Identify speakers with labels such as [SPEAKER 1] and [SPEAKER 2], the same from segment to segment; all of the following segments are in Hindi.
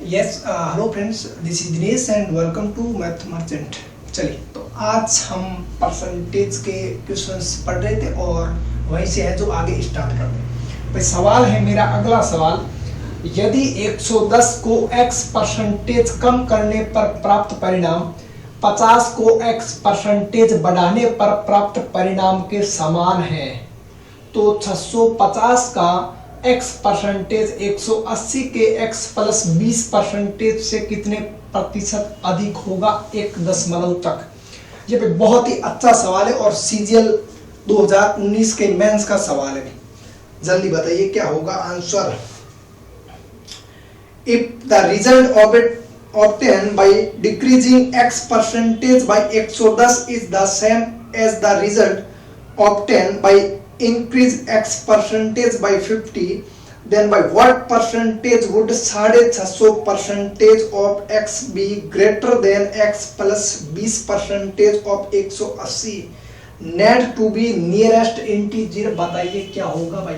[SPEAKER 1] Hello friends, this is Dinesh and welcome to math merchant. चलिए, तो आज हम परसेंटेज के क्वेश्चंस पढ़ रहे थे और वहीं से है जो आगे स्टार्ट करते हैं। भाई सवाल है मेरा अगला सवाल, यदि 110 को x परसेंटेज कम करने पर प्राप्त परिणाम 50 को x परसेंटेज बढ़ाने पर प्राप्त परिणाम के समान है, तो 650 का x परसेंटेज 180 के x प्लस 20 परसेंटेज से कितने प्रतिशत अधिक होगा 1 दशमलव तक। ये भी बहुत ही अच्छा सवाल है और सीजीएल 2019 के मेंस का सवाल है। जल्दी बताइए क्या होगा answer. If the result of it obtained by decreasing x percentage by 110 is the same as the result obtained by increase x percentage by 50, then by what percentage would 650 percentage of x be greater than x plus 20 percentage of 180? Net to be nearest integer बताइए क्या होगा भाई।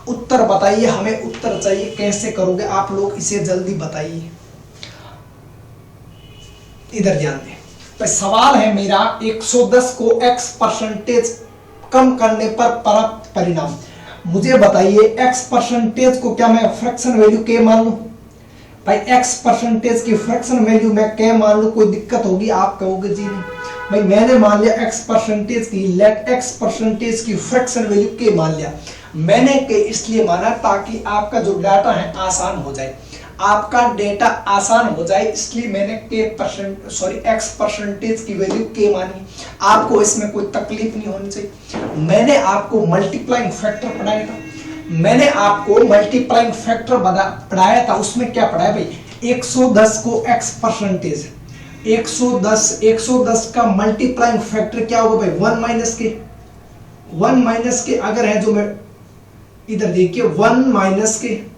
[SPEAKER 1] उत्तर बताइए, हमें उत्तर चाहिए। कैसे करोगे आप लोग इसे, जल्दी बताइए। इधर ध्यान दें। तो सवाल है मेरा 110 को x परसेंटेज कम करने पर प्राप्त परिणाम। मुझे बताइए x परसेंटेज को क्या मैं फ्रैक्शन वैल्यू k मान लूं? भाई x परसेंटेज की फ्रैक्शन वैल्यू मैं k मान लूं, कोई दिक्कत होगी? आप कहोगे जी नहीं। भाई मैंने मान लिया x परसेंटेज की, लेट x परसेंटेज की फ्रैक्शन वैल्यू k मान लिया। मैंने k इसलिए माना ताकि आपका जो डाटा है आसान हो जाए, आपका डेटा आसान हो जाए, इसलिए मैंने x परसेंटेज की वैल्यू k मानी। आपको इसमें कोई तकलीफ नहीं होनी चाहिए। मैंने आपको मल्टीप्लाइंग फैक्टर पढ़ाया था, मैंने आपको मल्टीप्लाइंग फैक्टर पढ़ाया था। उसमें क्या पढ़ाया भाई, 110 को x परसेंटेज 110 का मल्टीप्लाइंग फैक्टर क्या होगा भाई, 1 माइनस के अगर है जो मैं इधर देखिए 1 माइनस के।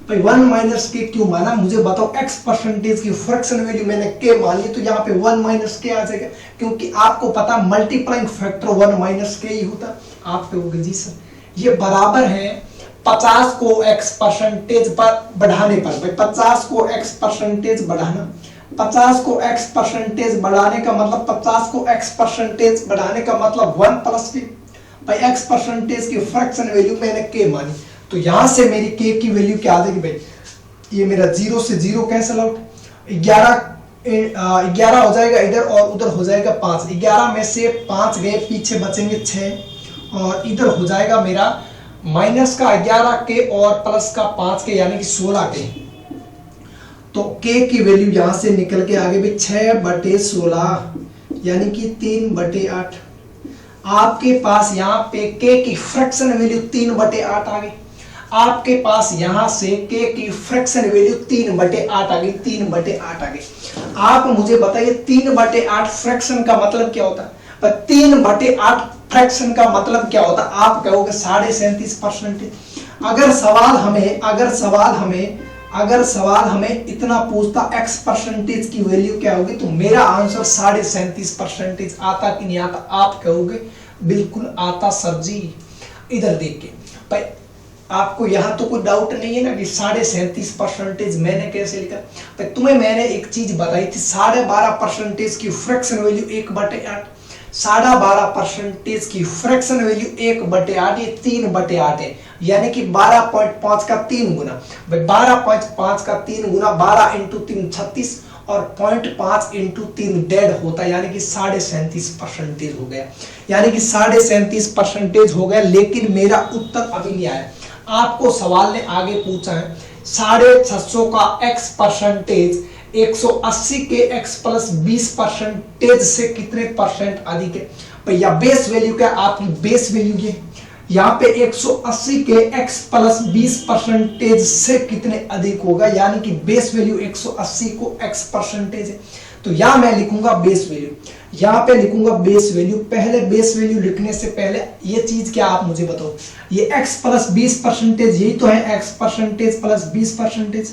[SPEAKER 1] भाई 1 माइनस के क्यों माना, मुझे बताओ। x परसेंटेज की फ्रैक्शन वैल्यू मैंने k मान ली, तो यहाँ पे 1 माइनस के आ जाएगा, क्योंकि आपको पता मल्टीप्लाइंग फैक्टर 1 माइनस के ही होता। आप कहोगे जी सर ये बराबर है 50 को x परसेंटेज पर बढ़ाने पर। भाई 50 को x परसेंटेज बढ़ाना, 50 को x परसेंटेज बढ़ाने का मतलब 50 को x परसेंटेज बढ़ाने का मतलब 1 प्लस के। भाई x परसेंटेज की फ्रैक्शन वैल्यू मैंने k मानी, तो यहां से मेरी k की वैल्यू क्या आ जाएगी भाई, ये मेरा 0 से 0 कैंसिल आउट, 11 हो जाएगा इधर और उधर हो जाएगा 5। 11 में से 5 गए, पीछे बचेंगे 6 और इधर हो जाएगा मेरा माइनस का 11 के और प्लस का 5 के, यानी कि 16 के। तो k की वैल्यू यहां से निकल के आगे भी 6/16 यानी कि 3/8। आपके पास यहाँ पे k की फ्रैक्शन वैल्यू 3/8 आ गई। आपके पास यहां से k की फ्रैक्शन वैल्यू 3/8 आ गई, 3/8 आ गई। आप मुझे बताइए 3/8 फ्रैक्शन का मतलब क्या होता है? 3/8 फ्रैक्शन का मतलब क्या होता है? आप कहोगे 37.5 परसेंटेज। अगर सवाल हमें इतना पूछता x परसेंटेज की वैल्यू क्या होगी, तो मेरा आंसर 37.5 परसेंटेज आता कि नहीं आता? आप कहोगे बिल्कुल आता सर जी। इधर देख के भाई आपको यहाँ तो कोई डाउट नहीं है ना कि 37.5 परसेंटेज मैंने कैसे लिखा? तो तुम्हें मैंने एक चीज बताई थी, 12.5 परसेंटेज की फ्रैक्शन वैल्यू 1/8। 12.5 परसेंटेज की फ्रैक्शन वैल्यू 1/8, ये 3/8 है, यानी कि 12.5 का 3 गुना। भाई 12.5 का 3 गुना 12 इंटू 3 36 और 0.5 इंटू 3 डेढ़ होता है, यानी कि 37.5 परसेंटेज हो गया, यानी कि 37.5 परसेंटेज हो गया। लेकिन मेरा उत्तर अभी नहीं आया। आपको सवाल ने आगे पूछा है 650 का x परसेंटेज 180 के x प्लस 20 परसेंटेज से कितने परसेंट अधिक है। भैया बेस वैल्यू क्या, आपकी बेस वैल्यू ये यहाँ पे 180 के x प्लस 20 परसेंटेज से कितने अधिक होगा, यानी कि बेस वैल्यू 180 को x परसेंटेज है, तो यहाँ मैं लिखूंगा बेस वैल्यू। यहाँ पे लिखूंगा बेस वैल्यू। पहले बेस वैल्यू लिखने से पहले ये चीज क्या आप मुझे बताओ, ये x प्लस 20 परसेंटेज यही तो है, x परसेंटेज प्लस 20 परसेंटेज।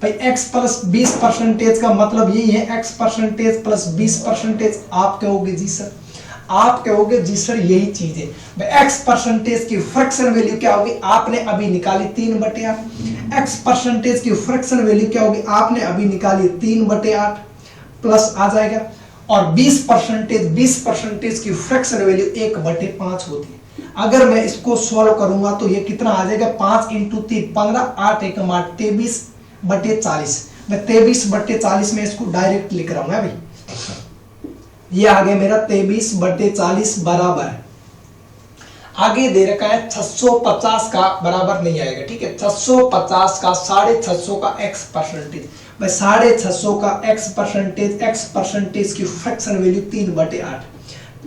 [SPEAKER 1] भाई x प्लस 20 परसेंटेज का मतलब यही है, x परसेंटेज प्लस 20 परसेंटेज। आप कहोगे जी सर आप कहोगे जी सर यही चीज है। एक्स परसेंटेज की फ्रैक्शन वैल्यू क्या होगी, आपने अभी निकाली 3/8। एक्स परसेंटेज की फ्रैक्शन वैल्यू क्या होगी, आपने अभी निकाली 3/8 प्लस आ जाएगा। और 20% की फ्रैक्शन वैल्यू 1/5 होती है। अगर मैं इसको सॉल्व करूंगा तो ये कितना आ जाएगा, 5 × 3 15, 8 × 8 23/40। मैं 23/40 में इसको डायरेक्ट लिख रहा हूं अभी। ये आ गया मेरा 23/40 बराबर, आगे दे रखा है 650 का बराबर नहीं आएगा, ठीक है। 650 का 650 का x परसेंटेज, भाई 650 का x परसेंटेज की फ्रैक्शन वैल्यू 3/8।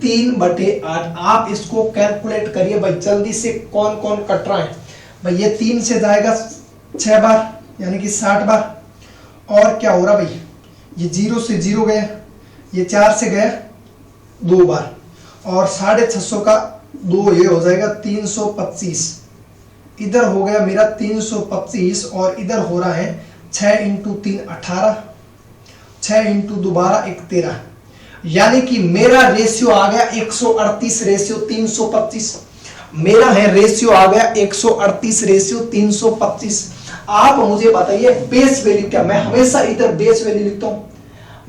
[SPEAKER 1] 3/8 आप इसको कैलकुलेट करिए भाई जल्दी से, कौन कौन कट रहा है भाई। ये 3 से जाएगा 6 बार यानी कि 60 बार। और क्या हो रहा भाई, ये 0 से 0 गया, ये 4 से गया 2 बार, और 650 का 2 ये हो जाएगा 325। इधर हो गया मेरा 325 और इधर हो रहा है 6 × 3 18, 6 × 2 12 1 13, यानी कि मेरा रेशियो आ गया 138 रेशियो 325। मेरा है रेशियो आ गया 138 रेशियो 325। आप मुझे बताइए बेस वैल्यू क्या, मैं हमेशा इधर बेस वैल्यू लिखता हूं,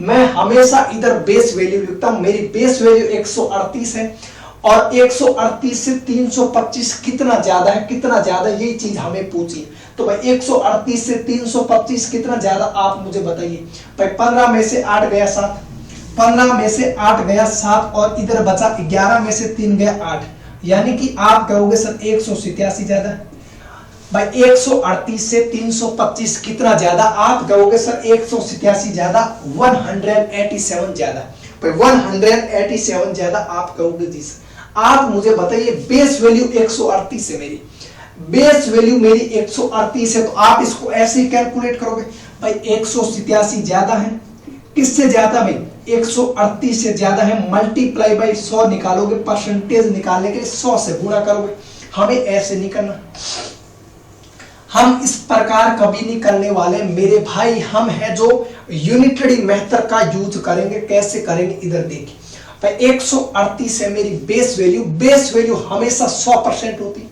[SPEAKER 1] मैं हमेशा इधर बेस वैल्यू लिखता हूं। मेरी बेस वैल्यू 138 है और 138 से 325 कितना ज्यादा है, कितना ज्यादा यही चीज हमें पूछी। तो भाई 138 से 325 कितना ज्यादा आप मुझे बताइए। भाई 15 में से 8 गया 7, 15 में से 8 गया 7 और इधर बचा 11 में से 3 गया 8, यानी कि आप कहोगे सर 187 ज्यादा। भाई 138 से 325 कितना ज्यादा, आप कहोगे सर 187 ज्यादा, 187 ज्यादा। भाई 187 ज्यादा आप कहोगे जी सर। आप मुझे बताइए बेस वैल्यू 138 है, मेरी बेस वैल्यू मेरी 138 है, तो आप इसको ऐसे ही कैलकुलेट करोगे। भाई 187 ज्यादा है, किससे ज्यादा भाई 138 से ज्यादा है, मल्टीप्लाई बाई 100 निकालोगे, परसेंटेज निकालने के लिए 100 से गुणा करोगे। हमें ऐसे नहीं करना, हम इस प्रकार कभी नहीं करने वाले मेरे भाई। हम है जो यूनिटरी मेथड का यूज करेंगे। कैसे करेंगे इधर देखिए। भाई 138 है मेरी बेस वैल्यू, बेस वैल्यू हमेशा 100% होती।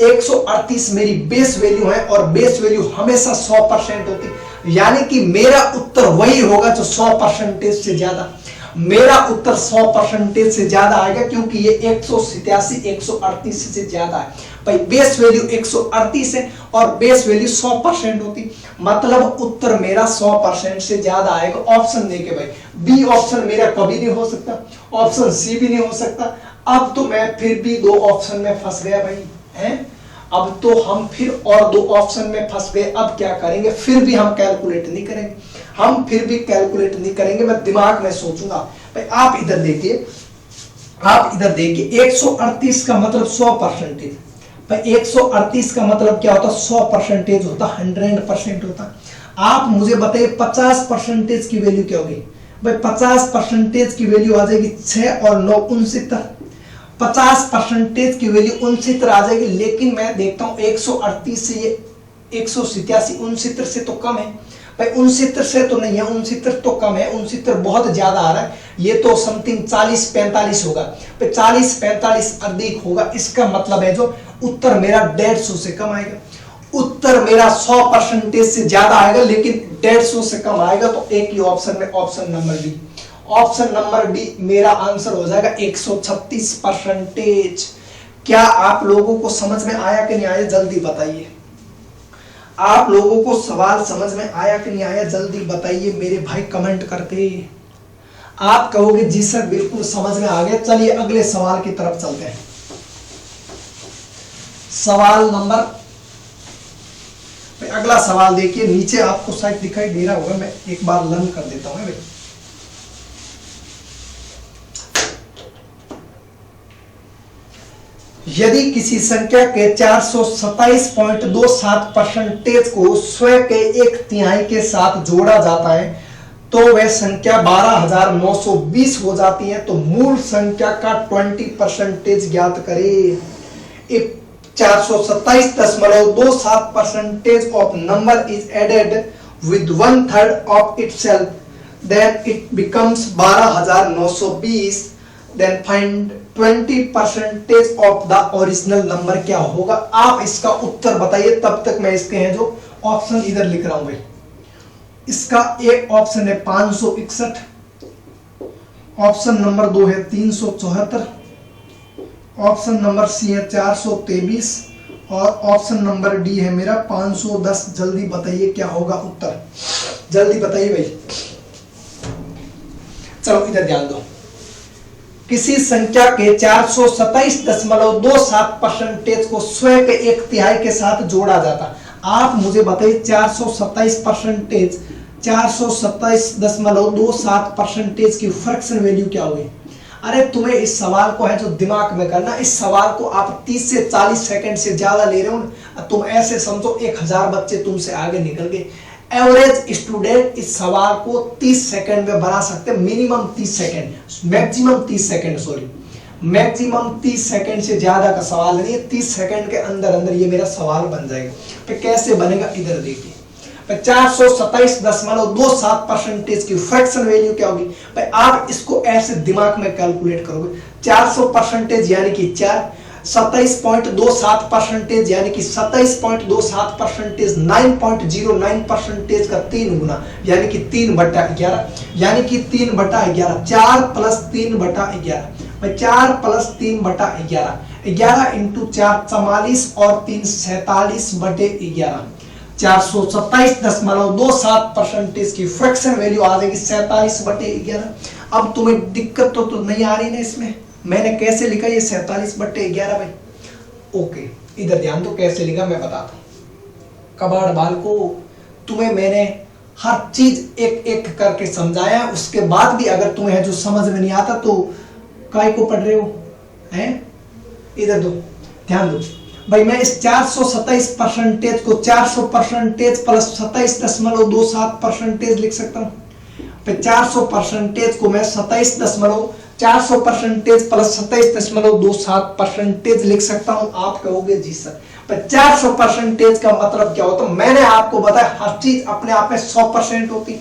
[SPEAKER 1] 138 मेरी बेस वैल्यू है और बेस वैल्यू हमेशा 100% होती, यानी कि मेरा उत्तर वही होगा जो 100% से ज्यादा। मेरा उत्तर 100% से ज्यादा आएगा क्योंकि ये 187 138 से ज्यादा है। भाई बेस वैल्यू 138 है और बेस वैल्यू 100% होती, मतलब उत्तर मेरा 100% से ज्यादा आएगा। ऑप्शन देके भाई बी ऑप्शन मेरा कभी नहीं हो सकता, ऑप्शन सी भी नहीं हो सकता। अब तो मैं फिर भी 2 ऑप्शन में फंस गया भाई हैं। अब तो हम फिर और 2 ऑप्शन में फंस गए। अब क्या करेंगे, फिर भी हम कैलकुलेट नहीं करेंगे, हम फिर भी कैलकुलेट नहीं करेंगे। मैं दिमाग में सोचूंगा। भाई आप इधर देखिए, आप इधर देखिए 138 का मतलब 100%। भाई 138 का मतलब क्या होता, 100% होता, 100% होता। आप मुझे बताइए 50% की वैल्यू क्या होगी। भाई 50% की वैल्यू आ जाएगी 6 और 9 69। 50% की वैल्यू 69 आ जाएगी, लेकिन मैं देखता हूं 138 से ये 187 69 से तो कम है। भाई 69 से तो नहीं है, 69 तो कम है, 69 बहुत ज्यादा आ रहा है। ये तो समथिंग 40-45 होगा। भाई 40-45 अधिक होगा, इसका मतलब है जो उत्तर मेरा 150 से कम आएगा। उत्तर मेरा 100% से ज्यादा आएगा लेकिन 150 से कम आएगा। तो एक ही ऑप्शन में, option number D, option number D मेरा आंसर हो जाएगा 136%। क्या आप लोगों को समझ में आया कि नहीं आया, जल्दी बताइए। आप लोगों को सवाल समझ में आया कि नहीं आया, जल्दी बताइए मेरे भाई कमेंट करके। आप कहोगे जी सर बिल्कुल समझ में आ गया। चलिए अगले सवाल की तरफ चलते हैं। सवाल नंबर, अगला सवाल देखिए, नीचे आपको शायद दिखाई दे रहा होगा, मैं एक बार लर्न कर देता हूं। भाई यदि किसी संख्या के 427.27% को स्वयं के 1/3 के साथ जोड़ा जाता है तो वह संख्या 12,920 हो जाती है। तो मूल संख्या का 20% ज्ञात करें। If 427.27% of number is added with 1/3 of itself, then it becomes 12,920. Then find 20% of the original number क्या होगा। आप इसका उत्तर बताइए, तब तक मैं इसके हैं जो ऑप्शन इधर लिख रहा हूं भाई। इसका एक ऑप्शन है 561, ऑप्शन नंबर 2 है 374, ऑप्शन नंबर सी है 423 और ऑप्शन नंबर डी है मेरा 510। जल्दी बताइए क्या होगा उत्तर, जल्दी बताइए भाई। चलो इधर ध्यान दो। किसी संख्या के 427.27% को स्वयं के एक तिहाई के साथ जोड़ा जाता। आप मुझे बताइए 427% की फ्रैक्शन वैल्यू क्या हुई। अरे तुम्हें इस सवाल को है जो दिमाग में करना, इस सवाल को आप 30 से 40 सेकंड से ज्यादा ले रहे हो। तुम ऐसे समझो 1000 बच्चे तुमसे आगे निकल गए। एवरेज स्टूडेंट इस सवाल को 30 सेकंड में बना सकते हैं, minimum 30 second, maximum 30 second, sorry maximum 30 second से ज्यादा का सवाल नहीं है। 30 सेकंड के अंदर अंदर ये मेरा सवाल बन जाएगा। तो कैसे बनेगा इधर देखिए। 427.27% की फ्रैक्शन वैल्यू क्या होगी भाई। आप इसको ऐसे दिमाग में कैलकुलेट करोगे। 400% यानी कि 4, 27.27% यानी कि 27.27%, 9.09% का 3 गुना यानी कि 3/11, यानी कि 3/11, 4 + 3/11, 4 + 3/11, 11 × 4 44 और 3 47/11। 427.27% की फ्रैक्शन वैल्यू आ जाएगी 47/11। अब तुम्हें दिक्कत तो नहीं आ रही ना इसमें, मैंने कैसे लिखा ये 47/11 भाई। ओके इधर ध्यान दो कैसे लिखा मैं बताता हूं। कबाड़ बाल को तुम्हें मैंने हर चीज एक एक करके समझाया, उसके बाद भी अगर तुम्हें जो समझ में नहीं आता तो काय को पढ़ रहे हो हैं। इधर दो ध्यान दो भाई। मैं इस 427% को 400% प्लस 27.27% लिख सकता हूँ। 400% को मैं 400% प्लस 27.27% लिख सकता हूं। आप कहोगे जी सर 400% का मतलब क्या होता है। मैंने आपको बताया हर चीज अपने आप में 100% होती,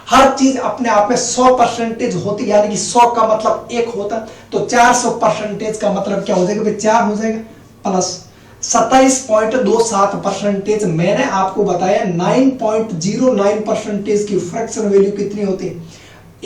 [SPEAKER 1] हर चीज अपने आप में 100% होती, यानी कि 100 का मतलब 1 होता। तो 400% का मतलब क्या हो जाएगा भाई, 4 हो जाएगा प्लस 27.27%। मैंने आपको बताया 9.09% की फ्रैक्शन वैल्यू कितनी होती है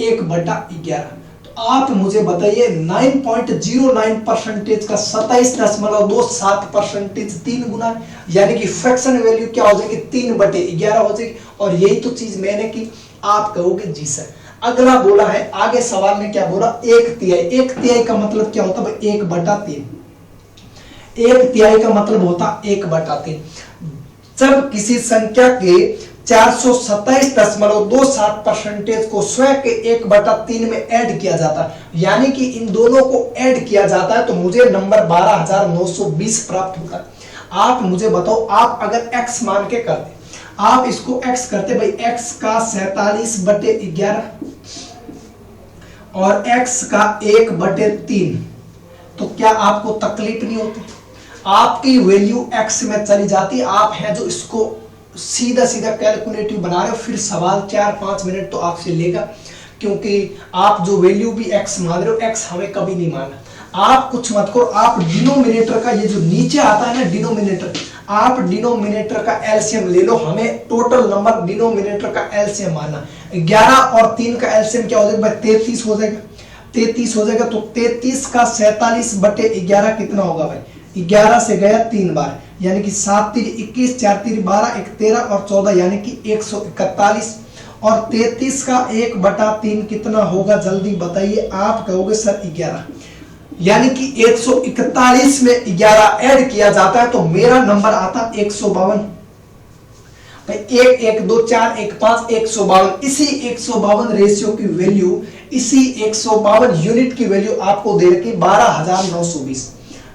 [SPEAKER 1] 1/11। तो आप मुझे बताइए 9.09% का 27.27% 3 गुना, यानी कि फ्रैक्शन वैल्यू क्या हो जाएगी 3/11 हो जाएगी। और यही तो चीज मैंने की। आप कहोगे जी सर। अगला बोला है आगे सवाल में क्या बोला 1/3। 1/3 का मतलब क्या होता है भाई 1/3। 1/3 का मतलब होता 1/3। जब किसी संख्या के 427.27% को स्वयं के 1/3 में ऐड किया जाता है, यानी कि इन दोनों को ऐड किया जाता है, तो मुझे नंबर 12,920 प्राप्त होता है। आप मुझे बताओ, आप अगर x मान के करते, आप इसको x करते भाई, x का 47/11 और x का 1/3, तो क्या आपको तकलीफ नहीं होती। आपकी वैल्यू x में चली जाती। आप हैं जो इसको सीधा सीधा कैलकुलेटिव बना रहे हो, फिर सवाल 4-5 मिनट तो आपसे लेगा, क्योंकि आप जो वैल्यू भी x मान रहे हो, x हमें कभी नहीं मानना। आप कुछ मत करो, आप डिनोमिनेटर का ये जो नीचे आता है ना डिनोमिनेटर, आप डिनोमिनेटर का एलसीएम ले लो। हमें टोटल नंबर डिनोमिनेटर का एलसीएम मानना। 11 और 3 का एलसीएम क्या हो जाएगा भाई 33 हो जाएगा। 33 हो जाएगा तो 33 का 47/11 कितना होगा भाई। 11 से गया 3 बार, यानी कि 7 × 21, 4 × 12, 1 13 और 14, यानी कि 141। और 33 का 1/3 कितना होगा जल्दी बताइए। आप कहोगे सर 11, यानी कि 141 में 11 ऐड किया जाता है तो मेरा नंबर आता 152 भाई। 1 1 2 4 1 5 152। इसी 152 रेशियो की वैल्यू, इसी 152 यूनिट की वैल्यू आपको दे रखी 12,920।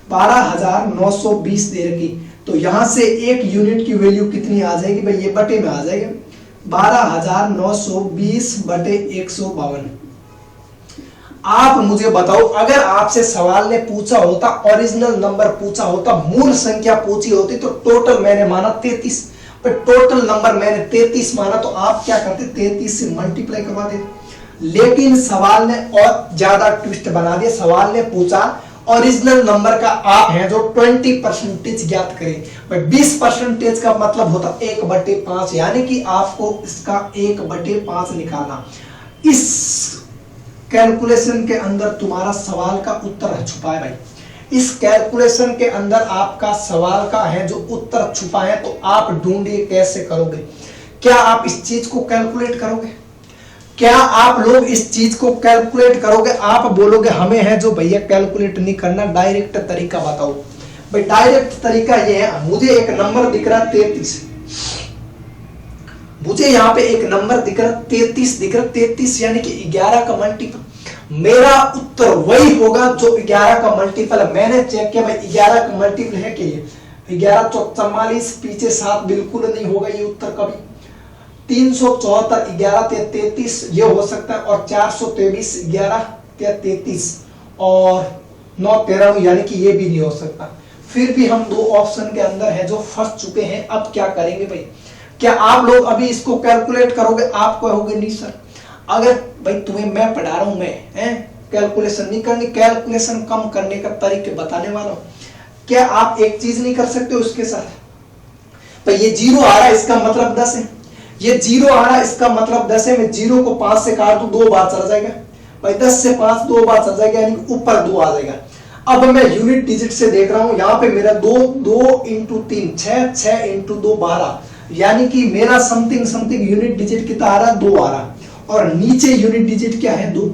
[SPEAKER 1] 12,920 दे रखी, तो यहां से एक यूनिट की वैल्यू कितनी आ जाएगी भाई, ये बटे में आ जाएगा 12,920/152। आप मुझे बताओ, अगर आपसे सवाल ने पूछा होता, ओरिजिनल नंबर पूछा होता, मूल संख्या पूछी होती, तो टोटल मैंने माना 33, पर टोटल नंबर मैंने 33 माना, तो आप क्या करते 33 से मल्टीप्लाई करवा देते। लेकिन सवाल ने और ज्यादा ट्विस्ट बना दिया। सवाल ने पूछा ओरिजिनल नंबर का आप हैं जो 20% ज्ञात करें। भाई 20% का मतलब होता 1/5, यानी कि आपको इसका 1/5 निकालना। इस कैलकुलेशन के अंदर तुम्हारा सवाल का उत्तर छुपा है भाई। इस कैलकुलेशन के अंदर आपका सवाल का है जो उत्तर छुपा है, तो आप ढूंढिए कैसे करोगे। क्या आप इस चीज को कैलकुलेट करोगे? क्या आप लोग इस चीज को कैलकुलेट करोगे? आप बोलोगे हमें है जो भैया कैलकुलेट नहीं करना, डायरेक्ट तरीका बताओ। भाई डायरेक्ट तरीका ये है, मुझे एक नंबर दिख रहा 33, मुझे यहाँ पे एक नंबर दिख रहा 33 दिख रहा 33, यानी कि 11 का मल्टीपल। मेरा उत्तर वही होगा जो 11 का मल्टीपल है। मैंने चेक किया भाई 11 का मल्टीपल है कि 11 चौक 44, पीछे 7 बिल्कुल नहीं होगा ये उत्तर कभी। 374 11 33 ये हो सकता है, और 423 11 33 और 9 13 यानी कि ये भी नहीं हो सकता। फिर भी हम दो ऑप्शन के अंदर है जो फंस चुके हैं। अब क्या करेंगे भाई? क्या आप लोग अभी इसको कैलकुलेट करोगे? आप कहोगे नहीं सर, अगर भाई तुम्हें मैं पढ़ा रहा हूं, मैं कैलकुलेशन नहीं करनी, कैलकुलेशन कम करने का तरीके बताने वाला हूं। क्या आप एक चीज नहीं कर सकते उसके साथ? भाई ये 0 आ रहा है इसका मतलब 10 है, ये 0 आ रहा है इसका मतलब 10 है। मैं 0 को 5 से काट दूं 2 बार चला जाएगा भाई, 10 से 5 2 बार चला जाएगा, यानी ऊपर 2 आ जाएगा। अब मैं यूनिट डिजिट से देख रहा हूं, यहाँ पे मेरा 2 × 3 6 6 × 2 12, यानी कि मेरा समथिंग समथिंग यूनिट डिजिट कितना आ रहा? 2 आ रहा, और नीचे यूनिट डिजिट क्या है? 2।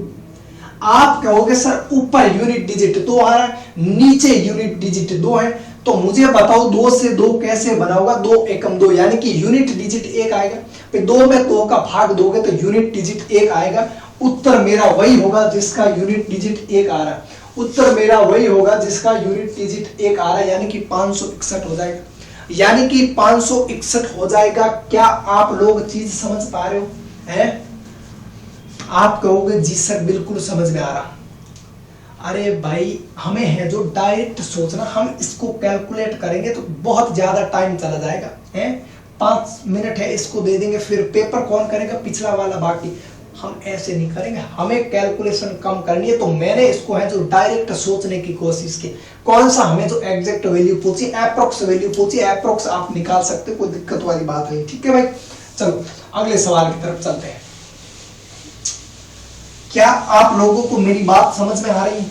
[SPEAKER 1] आप कहोगे सर ऊपर यूनिट डिजिट 2 आ रहा है, नीचे यूनिट डिजिट 2 है, तो मुझे बताओ 2 से 2 कैसे बना होगा? 2 एकम 2, यानी कि यूनिट डिजिट 1 आएगा। 2 में 2 का भाग दोगे तो यूनिट डिजिट 1 आएगा। उत्तर मेरा वही होगा जिसका यूनिट डिजिट 1 आ रहा है। उत्तर मेरा वही होगा जिसका यूनिट डिजिट 1 आ रहा है, यानी कि 561 हो जाएगा, यानी कि 561 हो जाएगा। क्या आप लोग चीज समझ पा रहे हो? हैं? आप कहोगे जी सर बिल्कुल समझ में आ रहा। अरे भाई हमें है जो डायरेक्ट सोचना, हम इसको कैलकुलेट करेंगे तो बहुत ज्यादा टाइम चला जाएगा। हैं? 5 मिनट है, इसको दे देंगे, फिर पेपर कौन करेगा? पिछला वाला बाकी। हम ऐसे नहीं करेंगे, हमें कैलकुलेशन कम करनी है, तो मैंने इसको है जो डायरेक्ट सोचने की कोशिश की। कौन सा हमें जो एग्जैक्ट वैल्यू पूछी, एप्रोक्स वैल्यू पूछी, एप्रोक्स आप निकाल सकते, कोई दिक्कत वाली बात नहीं। ठीक है भाई, चलो अगले सवाल की तरफ चलते हैं। क्या आप लोगों को मेरी बात समझ में आ रही है?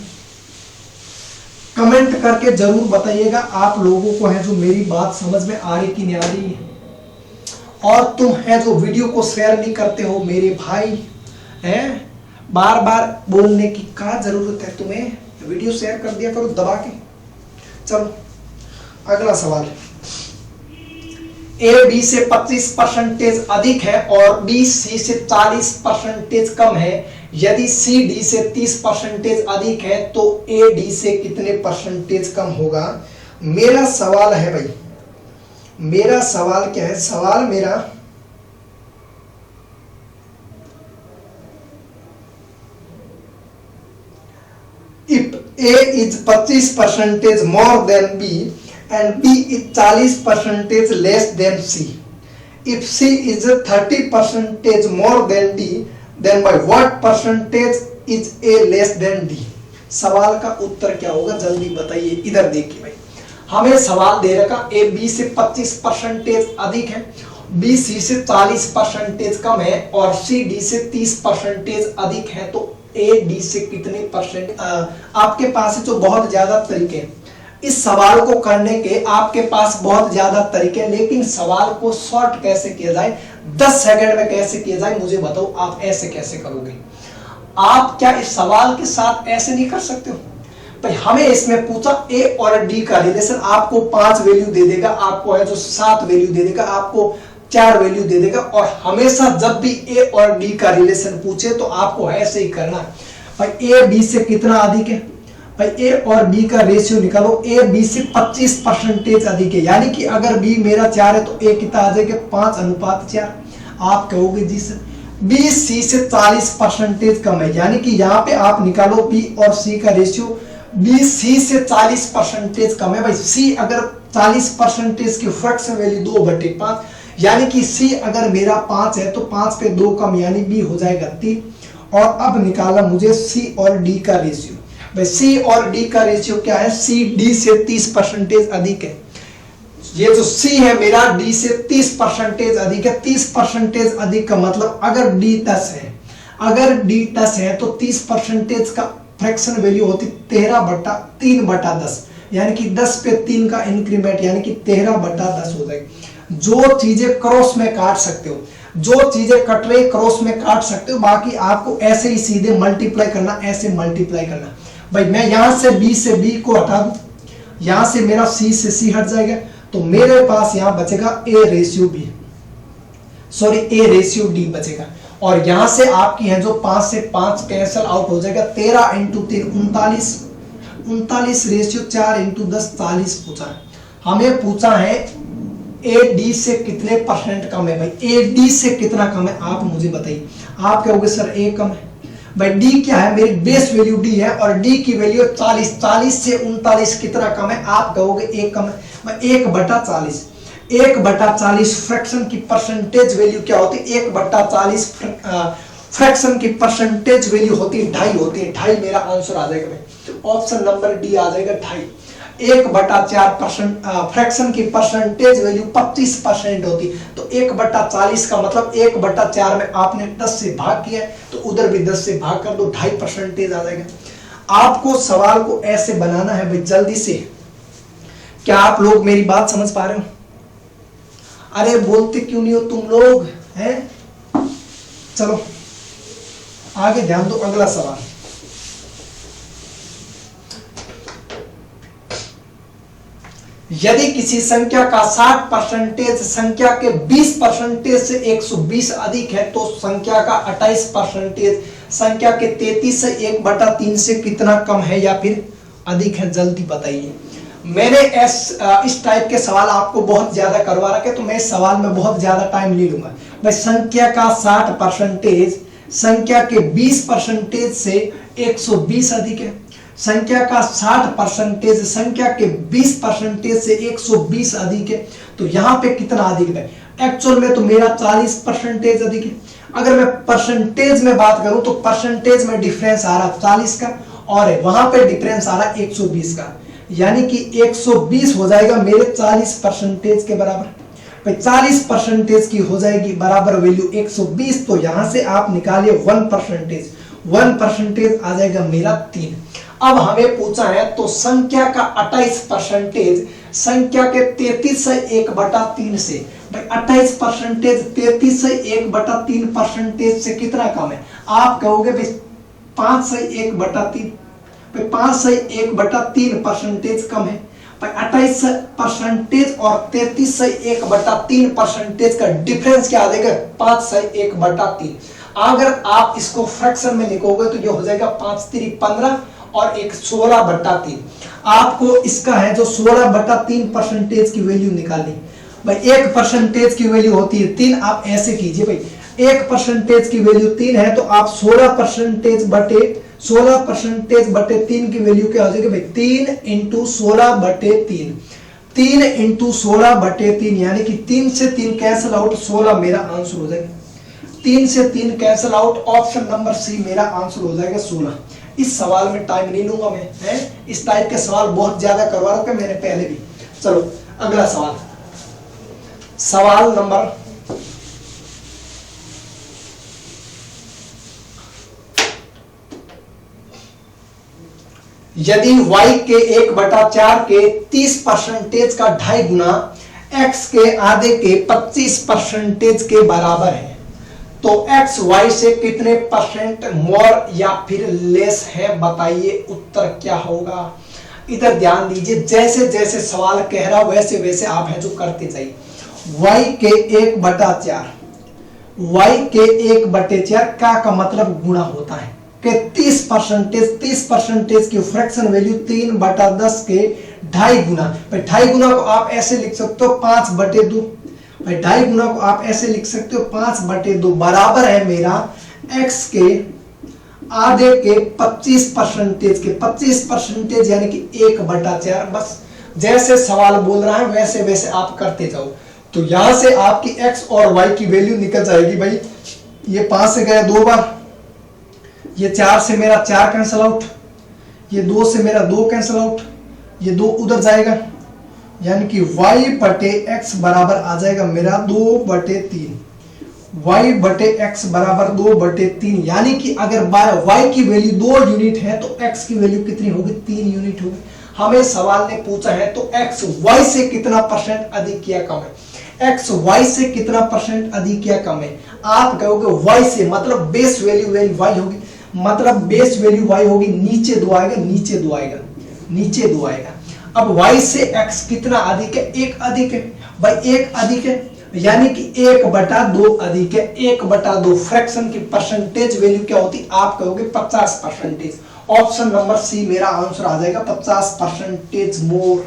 [SPEAKER 1] कमेंट करके जरूर बताइएगा आप लोगों को है जो मेरी बात समझ में आ रही कि नहीं आ रही है। और तुम है जो वीडियो को शेयर नहीं करते हो मेरे भाई, हैं? बार बार बोलने की क्या जरूरत है तुम्हें? वीडियो शेयर कर दिया करो दबा के। चलो अगला सवाल, ए बी से 25% अधिक है और बी सी से 40% कम है। यदि सी डी से 30% अधिक है तो ए डी से कितने परसेंटेज कम होगा? मेरा सवाल है भाई, मेरा सवाल क्या है? सवाल मेरा if A is 25% more than B and B is 40% less than C, if C is 30% more than D, then by what percentage is A less than D? सवाल का उत्तर क्या होगा जल्दी बताइए। इधर देखिए भाई, हमें सवाल दे रखा ए बी से 25% अधिक है, बी सी से 40% कम है और सी डी से 30% अधिक है, तो ए डी से कितने परसेंट? आपके पास जो बहुत ज्यादा तरीके हैं इस सवाल को करने के, आपके पास बहुत ज्यादा तरीके हैं, लेकिन सवाल को शॉर्ट कैसे किया जाए, 10 सेकंड में कैसे किया जाए मुझे बताओ। आप ऐसे कैसे करोगे? आप क्या इस सवाल के साथ ऐसे नहीं कर सकते हो? भाई हमें इसमें पूछा ए और डी का रिलेशन, आपको 5 वैल्यू दे देगा, आपको है जो 7 वैल्यू दे देगा, आपको 4 वैल्यू दे देगा। और हमेशा जब भी ए और डी का रिलेशन पूछे तो आपको ऐसे ही करना है। भाई ए बी से कितना अधिक है? भाई ए और बी का रेशियो निकालो। ए बी से 25% अधिक है, यानी कि अगर बी मेरा 4 है तो ए कितना आ जाएगा? 5:4। आप कहोगे जी सर बी सी से 40% कम है, यानी कि यहाँ पे आप निकालो बी और सी का रेशियो, बी सी से 40% कम है। भाई सी अगर 40% की फ्रैक्शन वैल्यू 2/5, यानी कि सी अगर मेरा 5 है तो 5 पे 2 कम, यानी बी हो जाएगा 3, और अब निकाला मुझे सी और डी का रेशियो। भाई सी और डी का रेशियो क्या है, सी डी से 30% अधिक है। ये जो सी है मेरा डी से 30% अधिक है। 30% अधिक का मतलब अगर डी 10 है, अगर डी 10 है तो 30% का फ्रैक्शन वैल्यू होती 13/3/10, यानी कि 10 पे 3 का इंक्रीमेंट, यानी कि 13/10 हो जाएगी। जो चीजें क्रॉस में काट सकते हो, जो चीजें कट रही क्रॉस में काट सकते हो, बाकी आपको ऐसे ही सीधे मल्टीप्लाई करना, ऐसे मल्टीप्लाई करना। भाई मैं यहां से बी को हटा दूं, यहां से मेरा सी से सी हट जाएगा, तो मेरे पास यहां बचेगा ए रेशियो डी बचेगा। और यहां से आपकी है जो 5 से 5 कैंसल आउट हो जाएगा। 13 × 3 39 रेशियो 4 × 10 40 पूछा है। हमें पूछा है ए डी से कितने परसेंट कम है। भाई ए डी से कितना कम है आप मुझे बताइए। आप कहोगे सर ए कम है। भाई डी क्या है, मेरी बेस वैल्यू डी है और डी की वैल्यू 40 से 39 कितना कम है, आप कहोगे ए कम है। 1/40 1/40 फ्रैक्शन की परसेंटेज वैल्यू क्या होती है, 1/40 फ्रैक्शन की परसेंटेज वैल्यू होती है 2.5 होती है। 2.5 मेरा आंसर आ जाएगा भाई, ऑप्शन नंबर डी आ जाएगा 2.5। 1/4 फ्रैक्शन की परसेंटेज वैल्यू 25% होती, तो 1/40 का मतलब 1/4 में आपने 10 से भाग किया है, तो उधर भी 10 से भाग कर दो, 2.5% आ जाएगा। आपको सवाल को ऐसे बनाना है भाई जल्दी से। क्या आप लोग मेरी बात समझ पा रहे हो? अरे बोलते क्यों नहीं हो तुम लोग हैं? चलो आगे ध्यान दो। अगला सवाल, यदि किसी संख्या का 60% संख्या के 20% से 120 अधिक है, तो संख्या का 28% संख्या के 33 से 1/3 से कितना कम है या फिर अधिक है, जल्दी बताइए। मैंने इस टाइप के सवाल आपको बहुत ज्यादा करवा रखे, तो मैं इस सवाल में बहुत ज्यादा टाइम ले लूंगा। भाई संख्या का 60% संख्या के 20% से 120 अधिक है, संख्या का 60% संख्या के 20% से 120 अधिक है, तो यहाँ पे कितना अधिक है? एक्चुअल में तो मेरा 40% अधिक है। अगर मैं परसेंटेज में बात करूं तो परसेंटेज में डिफरेंस आ रहा 40 का और वहां पे डिफरेंस आ रहा 120 का, यानी कि 120 हो जाएगा मेरे 40% के बराबर। भाई 40% की हो जाएगी बराबर वैल्यू 120, तो यहां से आप निकालिए 1% आ जाएगा मेरा 3। अब हमें पूछा है तो संख्या का 28% संख्या के 33 से 1/3 से, भाई 28% 33 से 1/3% से कितना कम है? आप कहोगे भाई 5 से 1/3, 5 से 1/3% कम है। 28% और 33 से 1/3% का डिफरेंस क्या आ जाएगा? 5 से 1/3। अगर आप इसको फ्रैक्शन में लिखोगे तो ये हो जाएगा 5 × 3 = 15 और एक 16/3। आपको इसका है जो 16/3% की वैल्यू निकालनी। भाई 1% की वैल्यू होती है 3, आप ऐसे कीजिए भाई 1% की वैल्यू 3 है, तो आप 16% बटे 3 की वैल्यू क्या हो जाएगी भाई? 3 × 16/3, 3 × 16/3, यानी कि 3 से 3 कैंसल आउट, 16 मेरा आंसर हो जाएगा। 3 से 3 cancel out, option number C मेरा आंसर हो जाएगा 16। इस सवाल में टाइम नहीं लूंगा मैं, है इस टाइप के सवाल बहुत ज्यादा करवा रखे मैंने पहले भी। चलो अगला सवाल, सवाल नंबर यदि y के 1/4 के 30% का 2.5 गुना x के आधे के 25% के बराबर है, तो x y से कितने % मोर या फिर लेस है, बताइए उत्तर क्या होगा। इधर ध्यान दीजिए, जैसे जैसे सवाल कह रहा वैसे वैसे आप है जो करते जाइए। y के 1/4, y के 1/4 का मतलब गुणा होता है कि 30% की फ्रैक्शन वैल्यू 3/10 के 2.5 गुना। भाई 2.5 गुना को आप ऐसे लिख सकते हो 5/2। भाई 2.5 गुना को आप ऐसे लिख सकते हो 5/2 बराबर है मेरा x के आधे के 25% के 25%, यानी कि 1/4। बस जैसे सवाल बोल रहा है वैसे वैसे आप करते जाओ, तो यहां से आपकी x और y की वैल्यू निकल जाएगी। भाई ये 5 से गया 2 बार, ये 4 से मेरा 4 कैंसिल आउट, ये 2 से मेरा 2 कैंसिल आउट, ये 2 उधर जाएगा, यानी कि y बटे x बराबर आ जाएगा मेरा 2/3। y बटे x बराबर 2/3, यानी कि अगर y की वैल्यू 2 यूनिट है तो x की वैल्यू कितनी होगी, 3 यूनिट होगी। हमें सवाल ने पूछा है तो x y से कितना परसेंट अधिक या कम है, x y से कितना परसेंट अधिक या कम है। आप कहोगे y से, मतलब बेस वैल्यू y होगी, मतलब बेस वैल्यू y होगी, नीचे 2 आएगा, नीचे 2 आएगा, नीचे 2 आएगा। अब y से x कितना अधिक है, 1 अधिक है भाई, 1 अधिक है, यानी कि 1/2 अधिक है, 1/2 फ्रैक्शन की परसेंटेज वैल्यू क्या होती, आप कहोगे 50%। ऑप्शन नंबर सी मेरा आंसर आ जाएगा 50% मोर।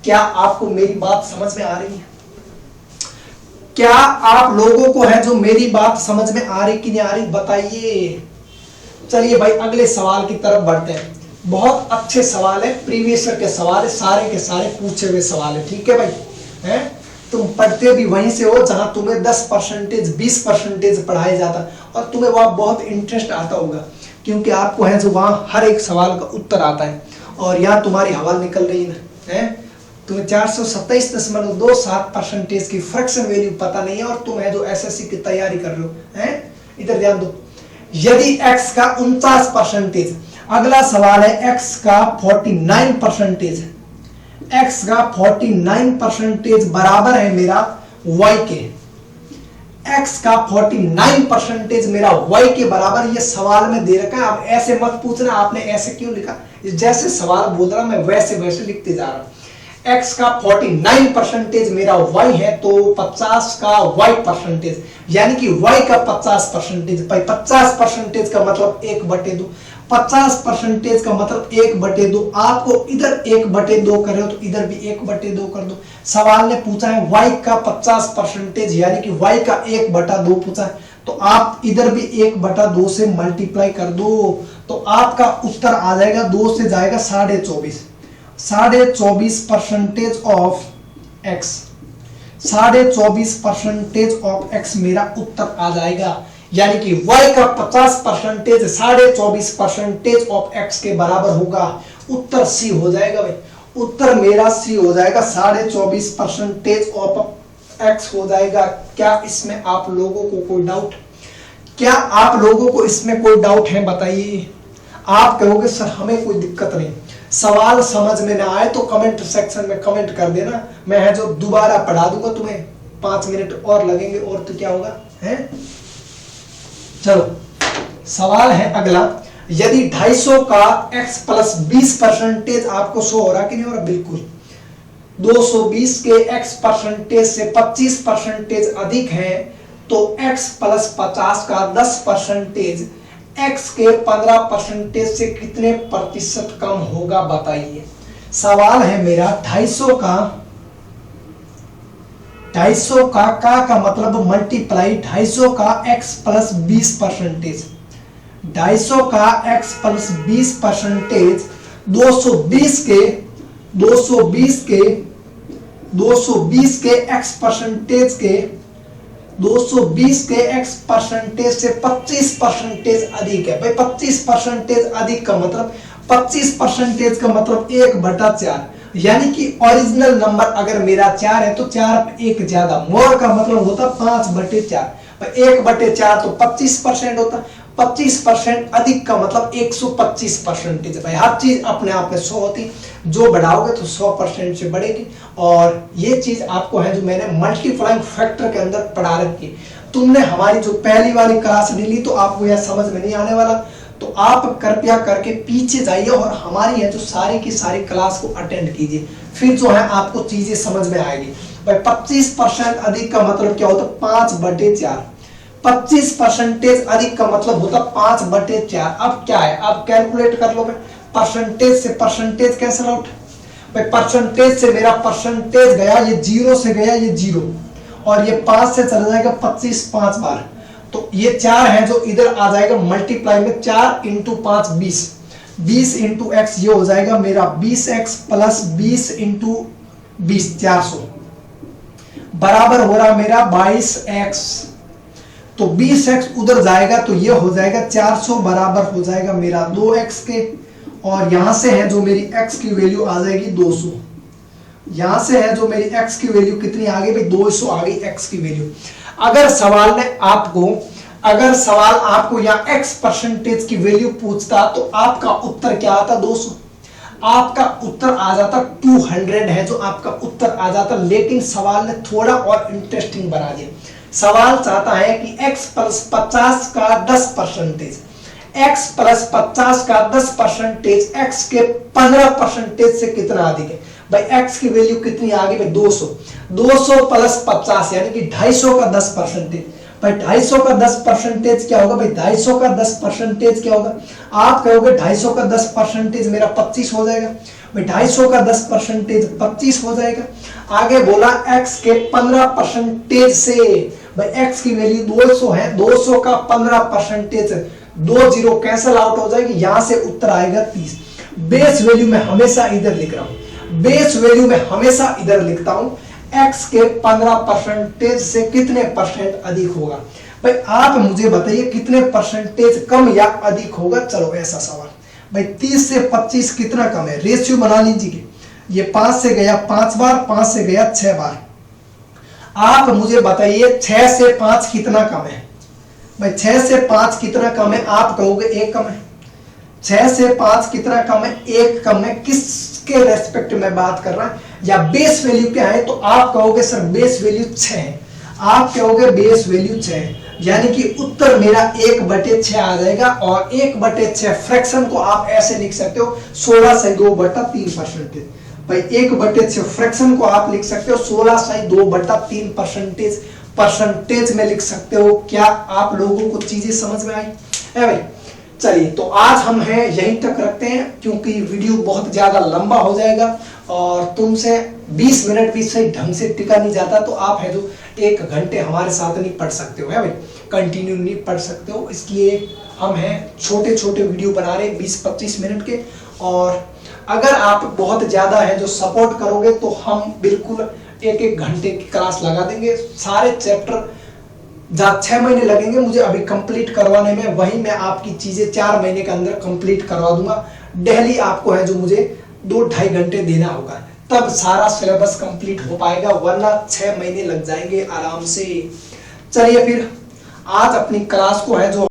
[SPEAKER 1] क्या आपको मेरी बात समझ में आ रही है? क्या आप लोगों को है जो मेरी बात समझ में आ रही कि नहीं आ रही, बताइए। चलिए भाई अगले सवाल की तरफ बढ़ते हैं। बहुत अच्छे सवाल है, प्रीवियस ईयर के सवाल है, सारे के सारे पूछे हुए सवाल है, ठीक है भाई। हैं तुम पढ़ते भी वहीं से हो जहां तुम्हें 10% 20% पढ़ाया जाता, और तुम्हें वहां बहुत इंटरेस्ट आता होगा, क्योंकि आपको है जो वहां हर एक सवाल का उत्तर आता है। और यहाँ तुम्हारी हवा निकल रही है, तुम्हें 427.27% की फ्रैक्शन वैल्यू पता नहीं है, और तुम है जो एसएससी की तैयारी कर रहे हो, हैं इधर ध्यान दो। यदि x का 49%, अगला सवाल है x का 49%, x का 49% बराबर है मेरा y के, x का 49% मेरा y के बराबर, ये सवाल में दे रखा है। आप ऐसे मत पूछना आपने ऐसे क्यों लिखा, जैसे सवाल बोल रहा मैं वैसे वैसे लिखते जा रहा हूं। x का 49% मेरा y है, तो 50 का y%, यानी कि y का 50%, भाई 50% का मतलब 1/2, 50% का मतलब 1/2। आपको इधर 1/2 कर रहे हो तो इधर भी 1/2 कर दो। सवाल ने पूछा है y का 50%, यानी कि y का 1/2 पूछा है, तो आप इधर भी 1/2 से मल्टीप्लाई कर दो, तो आपका उत्तर आ जाएगा, 2 से जाएगा 24.5, 24.5% ऑफ x, 24.5% ऑफ x मेरा उत्तर आ जाएगा। यानी कि y का 50% 24.5% ऑफ x के बराबर होगा। उत्तर सी हो जाएगा भाई, उत्तर मेरा सी हो जाएगा, 24.5% ऑफ x हो जाएगा। क्या इसमें आप लोगों को कोई डाउट, क्या आप लोगों को इसमें कोई डाउट है, बताइए। आप कहोगे सर हमें कोई दिक्कत नहीं, सवाल समझ में ना आए तो कमेंट सेक्शन में कमेंट कर देना, मैं है जो दोबारा पढ़ा दूंगा, तुम्हें 5 मिनट और लगेंगे, और तो क्या होगा, है। चलो सवाल है अगला, यदि 250 का x प्लस 20% आपको शो हो रहा कि नहीं हो रहा, बिल्कुल 220 के x% से 25% अधिक है, तो x प्लस 50 का 10% x के 15% से कितने प्रतिशत कम होगा, बताइए। सवाल है मेरा 250 का मतलब मल्टीप्लाई 250 का x प्लस 20%, 250 का x प्लस 20%, 220 के x% के 220 के x% से 25% अधिक है भाई। 25% अधिक का मतलब 25% का मतलब 1/4, यानी कि ओरिजिनल नंबर अगर मेरा 4 है तो 4 1 ज्यादा, मोर का मतलब होता 5/4, 1/4 तो 25% होता, 25% अधिक का मतलब 125% भाई। हर चीज अपने आप में 100 होती, जो बढ़ाओगे तो 100% से बढ़ेगी। और ये चीज आपको है जो मैंने मल्टीप्लाइंग फैक्टर के अंदर पढ़ा रखी। तुमने हमारी जो पहली वाली क्लास नहीं ली तो आपको यह समझ में नहीं आने वाला, तो आप कृपया करके पीछे जाइए और हमारी है जो सारी की सारी क्लास को अटेंड कीजिए, फिर जो है आपको चीजें समझ में आएगी भाई। 25% अधिक का मतलब क्या होता है, 5/4, 25% अधिक का मतलब होता 5/4। अब क्या है, आप कैलकुलेट कर लो, परसेंटेज से परसेंटेज कैंसिल आउट भाई, परसेंटेज से मेरा परसेंटेज गया, ये 0 से गया ये 0, और ये 5 से चला जाएगा 25 5 बार, तो ये 4 है जो इधर आ जाएगा मल्टीप्लाई में, 4 × 5 20, 20 × x ये हो जाएगा मेरा 20x प्लस 20 × 20 400 बराबर हो रहा मेरा 22x। तो 20x उधर जाएगा तो ये हो जाएगा 400 बराबर हो जाएगा मेरा 2x के, और यहां से है जो मेरी x की वैल्यू आ जाएगी 200। यहां से है जो मेरी x की वैल्यू कितनी आ गई भाई, 200 आ गई x की वैल्यू। अगर सवाल आपको यहाँ x परसेंटेज की वैल्यू पूछता तो आपका उत्तर क्या आता, 200। आपका उत्तर आ जाता 200 है जो आपका उत्तर आ जाता, लेकिन सवाल ने थोड़ा और इंटरेस्टिंग बना दिया। सवाल चाहता है कि x प्लस 50 का 10%, x प्लस 50 का 10% x के 15% से कितना अधिक है। भाई x की वैल्यू कितनी आ गई भाई, 200। 200 प्लस 50 यानी कि 250 का 10%। भाई 250 का 10% क्या होगा भाई, 250 का 10% क्या होगा, आप कहोगे 250 का 10% मेरा 25 हो जाएगा। भाई 250 का 10% 25 हो जाएगा। आगे बोला x के 15% से, भाई x की वैल्यू 200 है, 200 का 15%, 2 जीरो कैंसल आउट हो जाएगी, यहां से उत्तर आएगा 30। बेस वैल्यू में हमेशा इधर लिख रहा हूं, बेस वैल्यू में हमेशा इधर लिखता हूं, x के 15% से कितने परसेंट अधिक होगा। भाई आप मुझे बताइए कितने परसेंटेज कम या अधिक होगा। चलो ऐसा सवाल, भाई 30 से 25 कितना कम है, रेशियो बना लीजिए। ये 5 से गया 5 बार, 5 से गया 6 बार। आप मुझे बताइए 6 से 5 कितना कम है। भाई 6 से 5 कितना कम है, आप कहोगे 1 कम है। 6 से 5 कितना कम है, 1 कम है। किसके रेस्पेक्ट में बात कर रहा है, या बेस वैल्यू क्या है, तो आप कहोगे सर बेस वैल्यू 6 है। आप कहोगे बेस वैल्यू 6 है, यानी कि उत्तर मेरा 1/6 आ जाएगा। और 1/6 फ्रैक्शन को आप ऐसे लिख सकते हो 16/2/3%। भाई 1/6 फ्रैक्शन को आप लिख सकते हो 16/2/3% परसेंटेज में लिख सकते हो। क्या आप लोगों को चीजें समझ में आई है भाई। चलिए तो आज हम हैं यहीं तक रखते हैं, क्योंकि वीडियो बहुत ज्यादा लंबा हो जाएगा और तुमसे 20 मिनट भी सही ढंग से टिका नहीं जाता, तो आप है जो 1 घंटे हमारे साथ नहीं पढ़ सकते हो है भाई, कंटिन्यू नहीं पढ़ सकते हो। इसलिए हम हैं छोटे छोटे वीडियो बना रहे 20-25 मिनट के, और अगर आप बहुत ज्यादा है जो सपोर्ट करोगे तो हम बिल्कुल 1-1 घंटे की क्लास लगा देंगे। सारे चैप्टर जहाँ 6 महीने लगेंगे मुझे अभी कंप्लीट करवाने में, वही मैं आपकी चीजें 4 महीने के अंदर कंप्लीट करवा दूंगा। डेली आपको है जो मुझे 2-2.5 घंटे देना होगा, तब सारा सिलेबस कंप्लीट हो पाएगा, वरना 6 महीने लग जाएंगे आराम से। चलिए फिर आज अपनी क्लास को है जो